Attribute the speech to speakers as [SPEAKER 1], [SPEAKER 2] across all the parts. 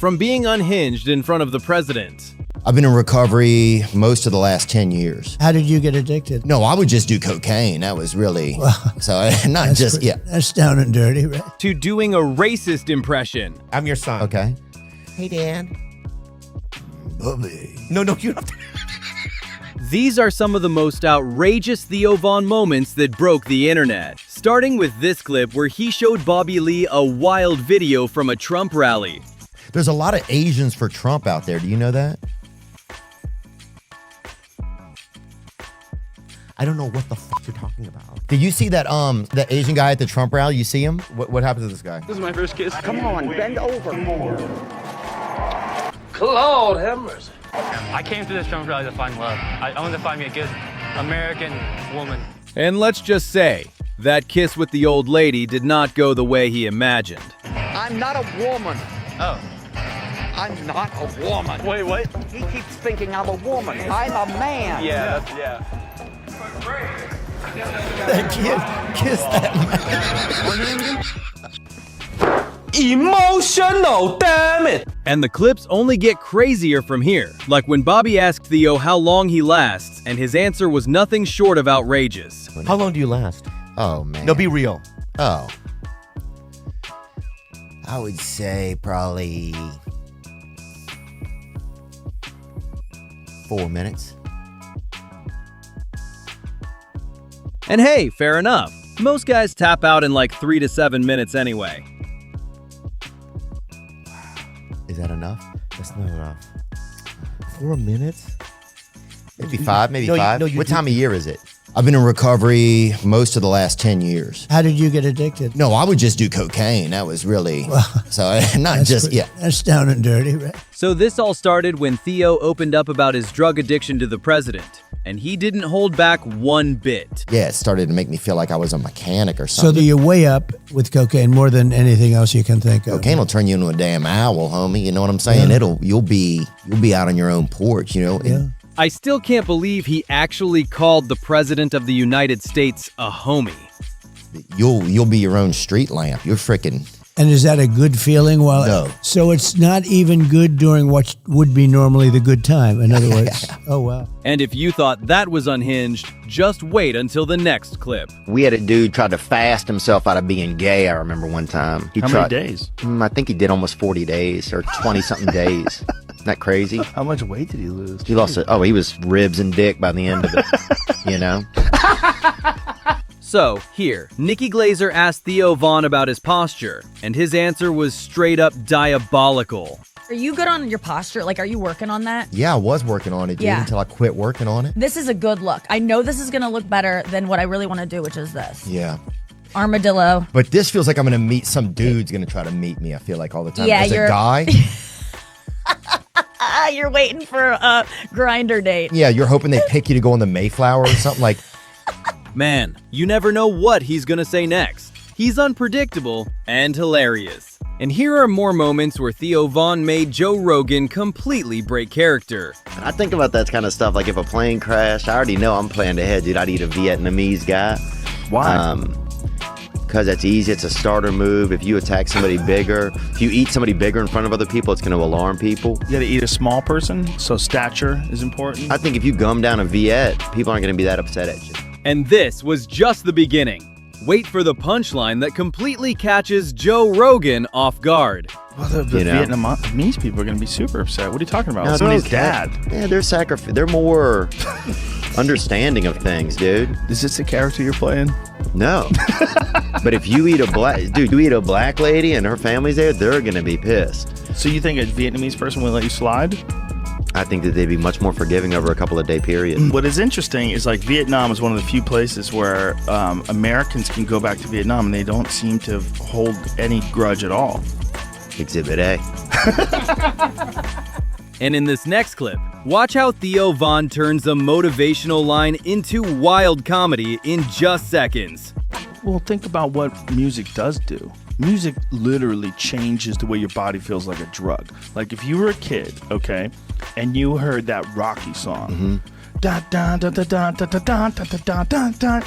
[SPEAKER 1] from being unhinged in front of the president.
[SPEAKER 2] I've been in recovery most of the last 10 years.
[SPEAKER 3] How did you get addicted?
[SPEAKER 2] No, I would just do cocaine. That was really,
[SPEAKER 3] That's down and dirty, right?
[SPEAKER 1] To doing a racist impression.
[SPEAKER 4] I'm your son.
[SPEAKER 2] Okay.
[SPEAKER 4] Hey, Dad.
[SPEAKER 2] Bubby.
[SPEAKER 4] No, you don't.
[SPEAKER 1] These are some of the most outrageous Theo Von moments that broke the internet. Starting with this clip where he showed Bobby Lee a wild video from a Trump rally.
[SPEAKER 2] There's a lot of Asians for Trump out there. Do you know that?
[SPEAKER 4] I don't know what the fuck you're talking about.
[SPEAKER 2] Did you see that that Asian guy at the Trump rally? You see him?
[SPEAKER 4] What happened to this guy?
[SPEAKER 5] This is my first kiss.
[SPEAKER 6] Come on, bend over.
[SPEAKER 5] Claude, have mercy.
[SPEAKER 7] I came to this Trump rally to find love. I wanted to find me a good American woman.
[SPEAKER 1] And let's just say, that kiss with the old lady did not go the way he imagined.
[SPEAKER 6] I'm not a woman.
[SPEAKER 7] Oh.
[SPEAKER 6] I'm not a woman.
[SPEAKER 7] Wait, what?
[SPEAKER 6] He keeps thinking I'm a woman. I'm a man.
[SPEAKER 7] Yeah, yeah.
[SPEAKER 2] Kiss that man.
[SPEAKER 5] Emotional, damn it!
[SPEAKER 1] And the clips only get crazier from here, like when Bobby asked Theo how long he lasts, and his answer was nothing short of outrageous.
[SPEAKER 4] How long do you last?
[SPEAKER 2] Oh, man.
[SPEAKER 4] No, be real.
[SPEAKER 2] Oh. I would say probably 4 minutes.
[SPEAKER 1] And hey, fair enough. Most guys tap out in like 3 to 7 minutes anyway.
[SPEAKER 2] Is that enough?
[SPEAKER 4] That's not enough. 4 minutes?
[SPEAKER 2] Maybe 5, maybe
[SPEAKER 4] No,
[SPEAKER 2] 5.
[SPEAKER 4] no, you
[SPEAKER 2] What
[SPEAKER 4] do-
[SPEAKER 2] time of year is it? I've been in recovery most of the last 10 years.
[SPEAKER 3] How did you get addicted?
[SPEAKER 2] No, I would just do cocaine. That was really,
[SPEAKER 3] That's down and dirty, right?
[SPEAKER 1] So this all started when Theo opened up about his drug addiction to the president, and he didn't hold back one bit.
[SPEAKER 2] Yeah, it started to make me feel like I was a mechanic or
[SPEAKER 3] So
[SPEAKER 2] something.
[SPEAKER 3] that you weigh up with cocaine more than anything else you can think of.
[SPEAKER 2] Cocaine will turn you into a damn owl, homie. You know what I'm saying?
[SPEAKER 3] Yeah.
[SPEAKER 2] You'll be out on your own porch, you know?
[SPEAKER 3] Yeah.
[SPEAKER 1] I still can't believe he actually called the president of the United States a homie.
[SPEAKER 2] You'll be your own street lamp. You're freaking.
[SPEAKER 3] And is that a good feeling?
[SPEAKER 2] No.
[SPEAKER 3] So it's not even good during what would be normally the good time, in other words. Oh, wow.
[SPEAKER 1] And if you thought that was unhinged, just wait until the next clip.
[SPEAKER 8] We had a dude try to fast himself out of being gay, I remember one time.
[SPEAKER 9] How many days?
[SPEAKER 8] I think he did almost 40 days or 20-something days. Isn't that crazy?
[SPEAKER 9] How much weight did he lose?
[SPEAKER 8] He lost it. Oh, he was ribs and dick by the end of it, you know?
[SPEAKER 1] So, here, Nikki Glazer asked Theo Von about his posture, and his answer was straight up diabolical.
[SPEAKER 10] Are you good on your posture? Like, are you working on that?
[SPEAKER 2] Yeah, I was working on it, dude,
[SPEAKER 10] Yeah.
[SPEAKER 2] until I quit working on it.
[SPEAKER 10] This is a good look. I know this is going to look better than what I really want to do, which is this.
[SPEAKER 2] Yeah.
[SPEAKER 10] Armadillo.
[SPEAKER 2] But this feels like I'm going to meet some dude's going to try to meet me, I feel like all the time.
[SPEAKER 10] Yeah,
[SPEAKER 2] As
[SPEAKER 10] you're-
[SPEAKER 2] a guy.
[SPEAKER 10] You're waiting for a grinder date.
[SPEAKER 2] Yeah, you're hoping they pick you to go on the Mayflower or something like.
[SPEAKER 1] Man, you never know what he's gonna say next. He's unpredictable and hilarious. And here are more moments where Theo Von made Joe Rogan completely break character.
[SPEAKER 8] I think about that kind of stuff, like if a plane crashed, I already know I'm planning ahead, dude. I'd eat a Vietnamese guy.
[SPEAKER 9] Why?
[SPEAKER 8] Because that's easy. It's a starter move. If you attack somebody bigger, if you eat somebody bigger in front of other people, it's going to alarm people.
[SPEAKER 9] You gotta eat a small person, so stature is important.
[SPEAKER 8] I think if you gum down a Viet, people aren't going to be that upset at you.
[SPEAKER 1] And this was just the beginning. Wait for the punchline that completely catches Joe Rogan off guard.
[SPEAKER 9] Well, the Vietnamese people are gonna be super upset. What are you talking about?
[SPEAKER 8] No,
[SPEAKER 9] Somebody's
[SPEAKER 8] okay.
[SPEAKER 9] dad.
[SPEAKER 8] Yeah, they're more understanding of things, dude.
[SPEAKER 9] Is this the character you're playing?
[SPEAKER 8] No. But if you eat you eat a black lady and her family's there, they're gonna be pissed.
[SPEAKER 9] So you think a Vietnamese person would let you slide?
[SPEAKER 8] I think that they'd be much more forgiving over a couple of day period.
[SPEAKER 9] What is interesting is like Vietnam is one of the few places where Americans can go back to Vietnam and they don't seem to hold any grudge at all.
[SPEAKER 8] Exhibit A.
[SPEAKER 1] And in this next clip, watch how Theo Von turns a motivational line into wild comedy in just seconds.
[SPEAKER 9] Well, think about what music does do. Music literally changes the way your body feels like a drug. Like if you were a kid, okay, and you heard that Rocky song,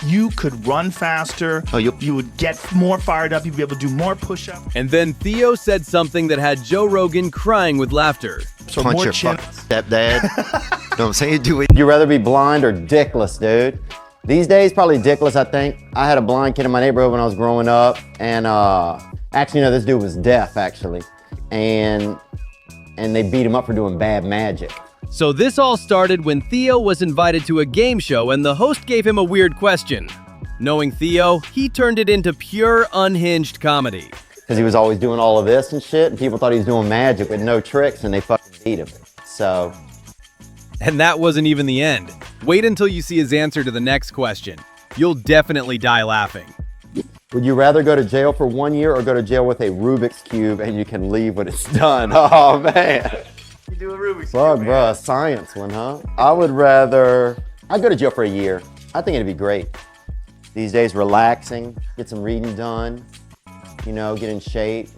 [SPEAKER 9] You could run faster.
[SPEAKER 8] Oh,
[SPEAKER 9] you would get more fired up. You'd be able to do more push-ups.
[SPEAKER 1] And then Theo said something that had Joe Rogan crying with laughter.
[SPEAKER 9] So
[SPEAKER 8] Punch
[SPEAKER 9] more
[SPEAKER 8] your
[SPEAKER 9] chin.
[SPEAKER 8] fucking stepdad. Know what I'm saying? Would you rather be blind or dickless, dude? These days, probably dickless, I think. I had a blind kid in my neighborhood when I was growing up. And actually, no, this dude was deaf, actually. And they beat him up for doing bad magic.
[SPEAKER 1] So this all started when Theo was invited to a game show and the host gave him a weird question. Knowing Theo, he turned it into pure unhinged comedy.
[SPEAKER 8] Because he was always doing all of this and shit, and people thought he was doing magic with no tricks, and they fucking beat him. So...
[SPEAKER 1] And that wasn't even the end. Wait until you see his answer to the next question. You'll definitely die laughing.
[SPEAKER 8] Would you rather go to jail for 1 year or go to jail with a Rubik's Cube and you can leave when it's done? Oh, man.
[SPEAKER 9] You do a Rubik's
[SPEAKER 8] Fuck, bro, a science one, huh? I'd go to jail for a year. I think it'd be great. These days, relaxing, get some reading done, you know, get in shape,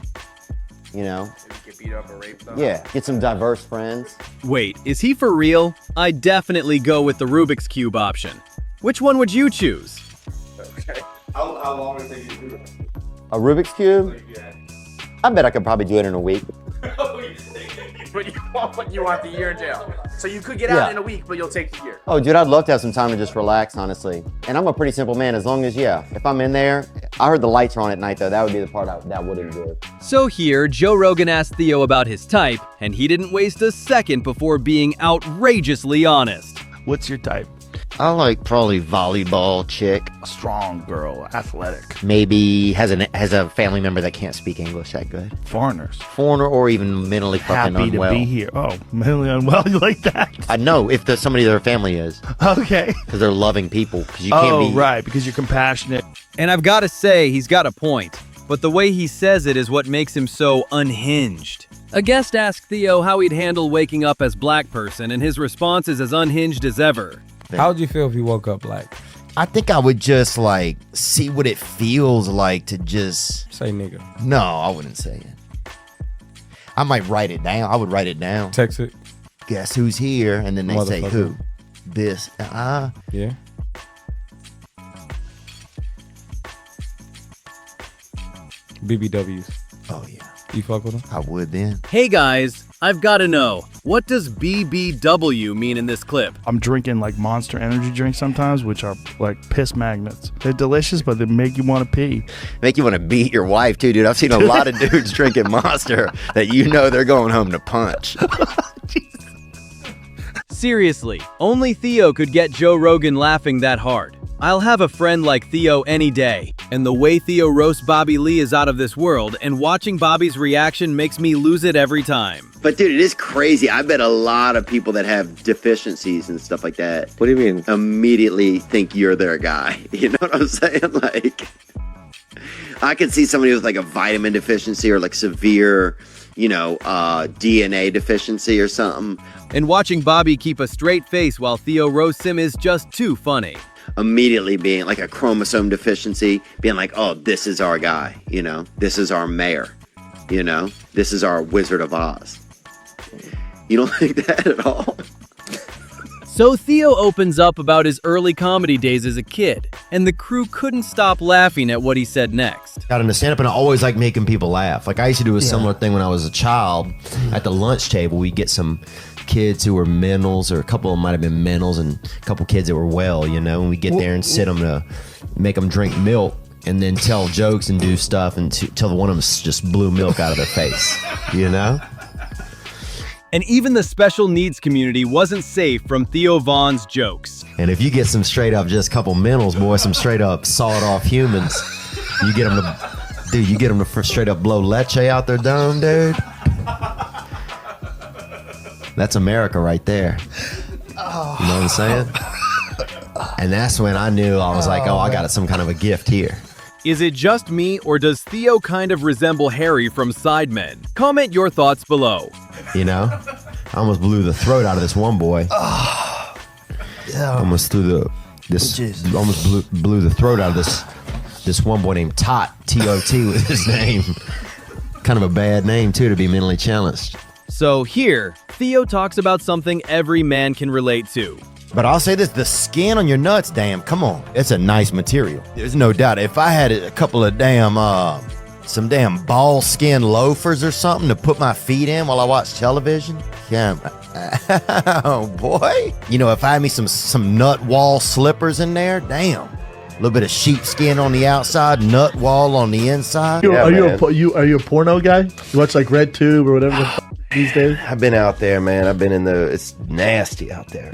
[SPEAKER 8] you know.
[SPEAKER 5] Get beat up or raped though.
[SPEAKER 8] Yeah, get some diverse friends.
[SPEAKER 1] Wait, is he for real? I'd definitely go with the Rubik's Cube option. Which one would you choose?
[SPEAKER 5] Okay. How long does it take you to do it?
[SPEAKER 8] A Rubik's Cube? I bet I could probably do it in a week.
[SPEAKER 5] But you want the year in jail. So you could get out in a week, but you'll take the year.
[SPEAKER 8] Oh, dude, I'd love to have some time to just relax, honestly. And I'm a pretty simple man, as long as, if I'm in there. I heard the lights are on at night, though. That would be the part that wouldn't do it.
[SPEAKER 1] So here, Joe Rogan asked Theo about his type, and he didn't waste a second before being outrageously honest.
[SPEAKER 9] What's your type?
[SPEAKER 8] I like probably volleyball chick.
[SPEAKER 9] A strong girl, athletic.
[SPEAKER 8] Maybe has a family member that can't speak English that good.
[SPEAKER 9] Foreigners.
[SPEAKER 8] Foreigner or even mentally fucking
[SPEAKER 9] Happy
[SPEAKER 8] unwell.
[SPEAKER 9] to be here. Oh, mentally unwell. You like that?
[SPEAKER 8] I know if there's somebody their family is.
[SPEAKER 9] Okay.
[SPEAKER 8] Because they're loving people. Because you can't be.
[SPEAKER 9] Right. Because you're compassionate.
[SPEAKER 1] And I've got to say, he's got a point. But the way he says it is what makes him so unhinged. A guest asked Theo how he'd handle waking up as black person, and his response is as unhinged as ever.
[SPEAKER 11] How would you feel if you woke up black?
[SPEAKER 2] I think I would just like see what it feels like to just
[SPEAKER 11] say nigga.
[SPEAKER 2] No, I wouldn't say it. I might write it down. I would write it down.
[SPEAKER 11] Text it.
[SPEAKER 2] Guess who's here? And then they say who? This.
[SPEAKER 11] Yeah. BBWs.
[SPEAKER 2] Oh yeah.
[SPEAKER 11] You fuck with them?
[SPEAKER 2] I would then.
[SPEAKER 1] Hey guys, I've got to know, what does BBW mean in this clip?
[SPEAKER 9] I'm drinking like Monster energy drinks sometimes, which are like piss magnets. They're delicious, but they make you want to pee.
[SPEAKER 8] Make you want to beat your wife too, dude. I've seen a lot of dudes drinking Monster that you know they're going home to punch.
[SPEAKER 1] Seriously, only Theo could get Joe Rogan laughing that hard. I'll have a friend like Theo any day, and the way Theo roasts Bobby Lee is out of this world, and watching Bobby's reaction makes me lose it every time.
[SPEAKER 8] But dude, it is crazy. I bet a lot of people that have deficiencies and stuff like that, what do you mean? Immediately think you're their guy. You know what I'm saying? Like, I could see somebody with like a vitamin deficiency or like severe, DNA deficiency or something.
[SPEAKER 1] And watching Bobby keep a straight face while Theo roasts him is just too funny.
[SPEAKER 8] Immediately being like a chromosome deficiency, being like, oh, this is our guy, this is our mayor, this is our Wizard of Oz. You don't think that at all?
[SPEAKER 1] So Theo opens up about his early comedy days as a kid, and the crew couldn't stop laughing at what he said next.
[SPEAKER 2] Got into stand-up and I always like making people laugh. Like I used to do a similar thing when I was a child. At the lunch table, we'd get some kids who were mentals, or a couple of them might have been mentals, and a couple kids that were well, and we get there and sit them to make them drink milk and then tell jokes and do stuff until one of them just blew milk out of their face,
[SPEAKER 1] And even the special needs community wasn't safe from Theo Von's jokes.
[SPEAKER 2] And if you get some straight up just couple mentals, boy, some straight up sawed off humans, you get them to straight up blow leche out their dome, dude. That's America right there. You know what I'm saying? And that's when I knew I was like, I got some kind of a gift here.
[SPEAKER 1] Is it just me, or does Theo kind of resemble Harry from Sidemen? Comment your thoughts below.
[SPEAKER 2] I almost blew the throat out of this one boy. Almost blew the throat out of this one boy named Tot. T-O-T was his name. Kind of a bad name too to be mentally challenged.
[SPEAKER 1] So here, Theo talks about something every man can relate to.
[SPEAKER 2] But I'll say this, the skin on your nuts, damn, come on. It's a nice material. There's no doubt. If I had a couple of some damn ball skin loafers or something to put my feet in while I watch television, oh boy. You know, if I had me some nut wall slippers in there, damn. A little bit of sheepskin on the outside, nut wall on the inside.
[SPEAKER 12] Are you a porno guy? You watch like RedTube or whatever the these days?
[SPEAKER 2] I've been out there, man. I've been it's nasty out there.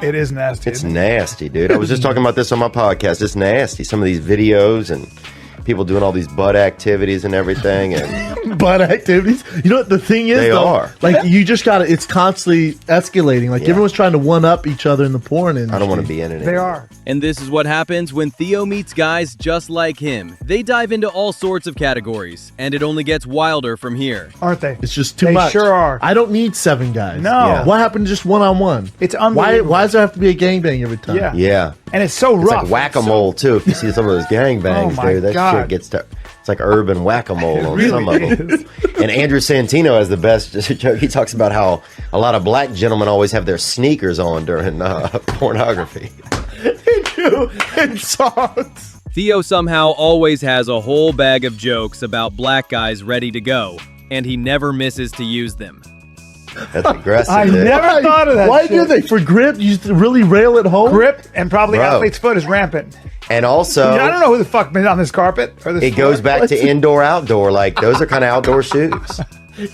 [SPEAKER 13] It is nasty.
[SPEAKER 2] It's nasty, dude. I was just talking about this on my podcast. It's nasty. Some of these videos and people doing all these butt activities and everything. And
[SPEAKER 12] butt activities? You know what the thing is, like, you just gotta, it's constantly escalating. Like, everyone's trying to one-up each other in the porn industry.
[SPEAKER 2] I don't want to be in it
[SPEAKER 13] They are.
[SPEAKER 1] And this is what happens when Theo meets guys just like him. They dive into all sorts of categories, and it only gets wilder from here.
[SPEAKER 13] Aren't they?
[SPEAKER 12] It's just too
[SPEAKER 13] They
[SPEAKER 12] much.
[SPEAKER 13] sure are.
[SPEAKER 12] I don't need 7 guys.
[SPEAKER 13] No.
[SPEAKER 12] Yeah. What happened to just one-on-one?
[SPEAKER 13] It's unbelievable.
[SPEAKER 12] Why does there have to be a gangbang every time?
[SPEAKER 13] Yeah.
[SPEAKER 2] yeah.
[SPEAKER 13] And it's so
[SPEAKER 2] It's
[SPEAKER 13] rough.
[SPEAKER 2] like whack-a-mole, too. If you see some of those gangbangs,
[SPEAKER 13] Oh, my
[SPEAKER 2] dude, that
[SPEAKER 13] God.
[SPEAKER 2] shit gets to... It's like urban whack-a-mole on some of them.
[SPEAKER 13] is.
[SPEAKER 2] And Andrew Santino has the best joke. He talks about how a lot of black gentlemen always have their sneakers on during pornography.
[SPEAKER 12] And songs.
[SPEAKER 1] Theo somehow always has a whole bag of jokes about black guys ready to go, and he never misses to use them.
[SPEAKER 2] That's aggressive.
[SPEAKER 13] I
[SPEAKER 2] dude.
[SPEAKER 13] never thought of that.
[SPEAKER 12] Why
[SPEAKER 13] shit.
[SPEAKER 12] do they? For grip? You just really rail at home?
[SPEAKER 13] Grip and probably
[SPEAKER 2] Bro.
[SPEAKER 13] athlete's foot is rampant.
[SPEAKER 2] And also...
[SPEAKER 13] I don't know who the fuck been on this carpet or this
[SPEAKER 2] It goes
[SPEAKER 13] floor.
[SPEAKER 2] back to indoor, outdoor. Like, those are kind of outdoor shoes.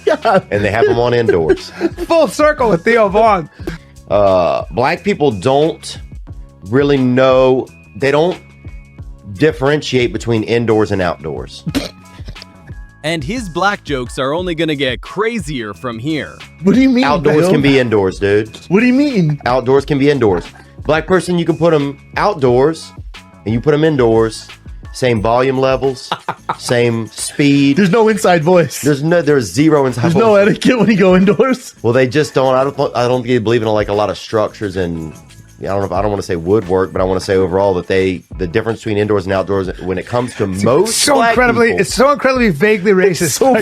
[SPEAKER 12] Yeah.
[SPEAKER 2] And they have them on indoors.
[SPEAKER 13] Full circle with Theo Vaughn.
[SPEAKER 2] Black people don't really know... They don't differentiate between indoors and outdoors.
[SPEAKER 1] And his black jokes are only gonna get crazier from here.
[SPEAKER 12] What do you mean?
[SPEAKER 2] Outdoors
[SPEAKER 12] Bill?
[SPEAKER 2] can be indoors, dude.
[SPEAKER 12] What do you mean?
[SPEAKER 2] Outdoors can be indoors. Black person, you can put them outdoors and you put them indoors. Same volume levels, same speed.
[SPEAKER 12] There's no inside voice.
[SPEAKER 2] There's zero inside
[SPEAKER 12] There's
[SPEAKER 2] voice.
[SPEAKER 12] no etiquette when you go indoors.
[SPEAKER 2] Well, they just don't. I don't think they believe in like a lot of structures and I don't want to say woodwork, but I want to say overall that the difference between indoors and outdoors when it comes to most
[SPEAKER 13] So
[SPEAKER 2] black
[SPEAKER 13] incredibly,
[SPEAKER 2] people,
[SPEAKER 13] it's so incredibly vaguely racist.
[SPEAKER 12] So